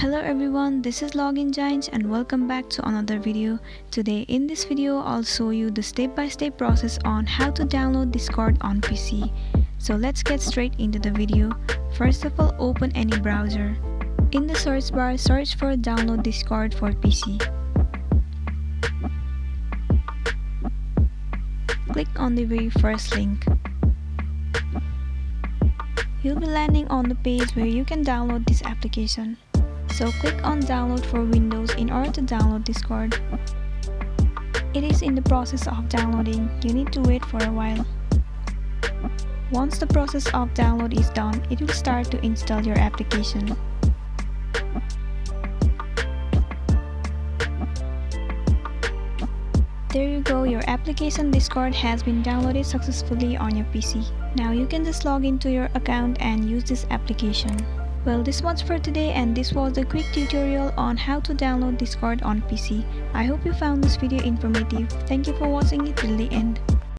Hello everyone, this is Login Giants and welcome back to another video. Today in this video I'll show you the step-by-step process on how to download Discord on PC. So let's get straight into the video. First of all, open any browser. In the search bar, search for download Discord for PC. Click on the very first link. You'll be landing on the page where you can download this application. So click on download for Windows in order to download Discord. It is in the process of downloading. You need to wait for a while. Once the process of download is done, it will start to install your application. There you go, your application Discord has been downloaded successfully on your PC. Now you can just log into your account and use this application. Well, this was for today and this was a quick tutorial on how to download Discord on PC. I hope you found this video informative. Thank you for watching it till the end.